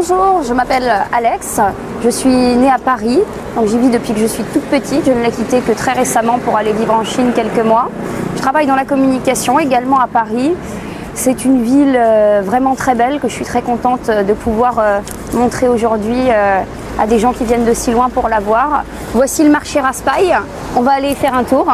Bonjour, je m'appelle Alex, je suis née à Paris, donc j'y vis depuis que je suis toute petite, je ne l'ai quitté que très récemment pour aller vivre en Chine quelques mois. Je travaille dans la communication également à Paris. C'est une ville vraiment très belle que je suis très contente de pouvoir montrer aujourd'hui à des gens qui viennent de si loin pour la voir. Voici le marché Raspail, on va aller faire un tour.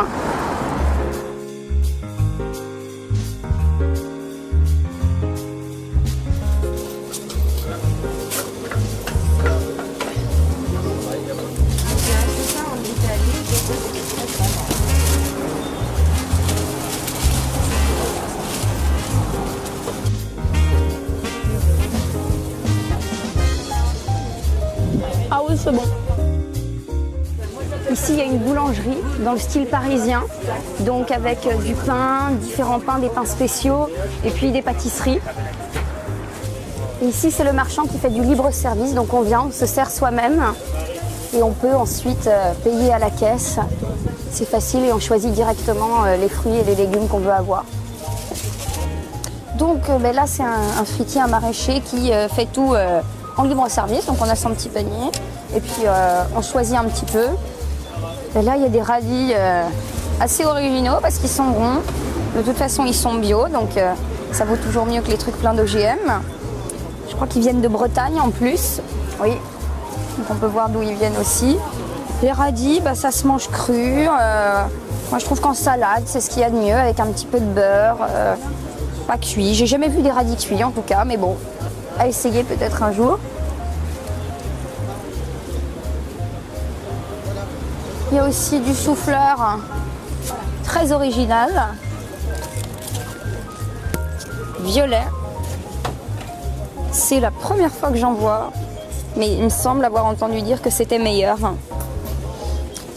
Ah oui, c'est bon. Ici, il y a une boulangerie dans le style parisien, donc avec du pain, différents pains, des pains spéciaux et puis des pâtisseries. Et ici, c'est le marchand qui fait du libre service, donc on vient, on se sert soi-même et on peut ensuite payer à la caisse. C'est facile et on choisit directement les fruits et les légumes qu'on veut avoir. Donc là, c'est un fruitier, un maraîcher qui fait tout en libre service, donc on a son petit panier et puis on choisit un petit peu. Et là, il y a des radis assez originaux parce qu'ils sont ronds. De toute façon, ils sont bio, donc ça vaut toujours mieux que les trucs pleins d'OGM. Je crois qu'ils viennent de Bretagne en plus. Oui, donc on peut voir d'où ils viennent aussi. Les radis, ça se mange cru. Moi, je trouve qu'en salade, c'est ce qu'il y a de mieux avec un petit peu de beurre. Pas cuit. J'ai jamais vu des radis cuits en tout cas, mais bon, à essayer peut-être un jour. Il y a aussi du chou-fleur très original, violet. C'est la première fois que j'en vois, mais il me semble avoir entendu dire que c'était meilleur.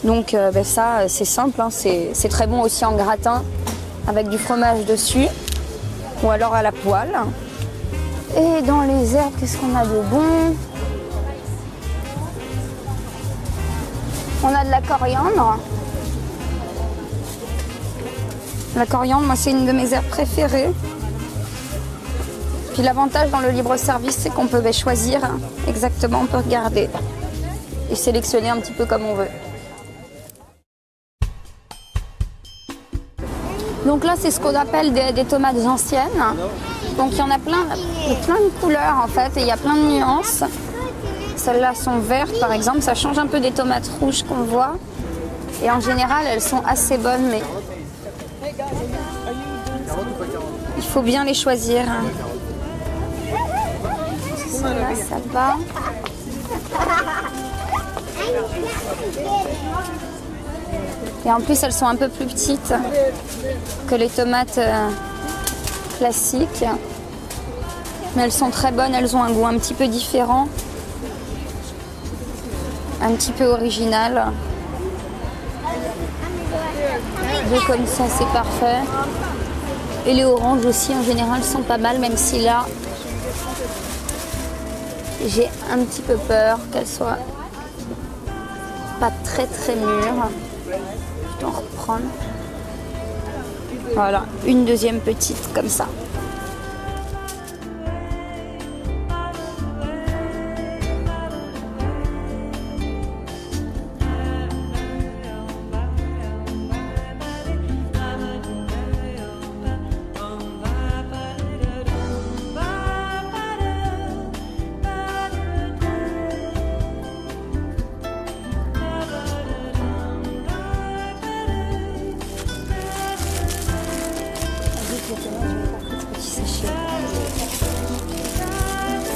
Donc ça, c'est simple, hein. C'est très bon aussi en gratin avec du fromage dessus ou alors à la poêle. Et dans les herbes, qu'est-ce qu'on a de bon? On a de la coriandre. La coriandre, moi, c'est une de mes herbes préférées. Puis l'avantage dans le libre-service, c'est qu'on peut choisir exactement, on peut regarder et sélectionner un petit peu comme on veut. Donc là, c'est ce qu'on appelle des tomates anciennes. Donc il y en a plein de couleurs en fait, et il y a plein de nuances. Celles-là sont vertes par exemple, ça change un peu des tomates rouges qu'on voit. Et en général, elles sont assez bonnes, mais il faut bien les choisir. Celle-là, ça va. Et en plus, elles sont un peu plus petites que les tomates classiques. Mais elles sont très bonnes, elles ont un goût un petit peu différent. Un petit peu original. Deux comme ça, c'est parfait. Et les oranges aussi, en général, sont pas mal, même si là, j'ai un petit peu peur qu'elles soient pas très mûres. Je dois en reprendre. Voilà, une deuxième petite comme ça.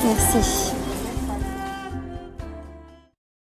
Merci.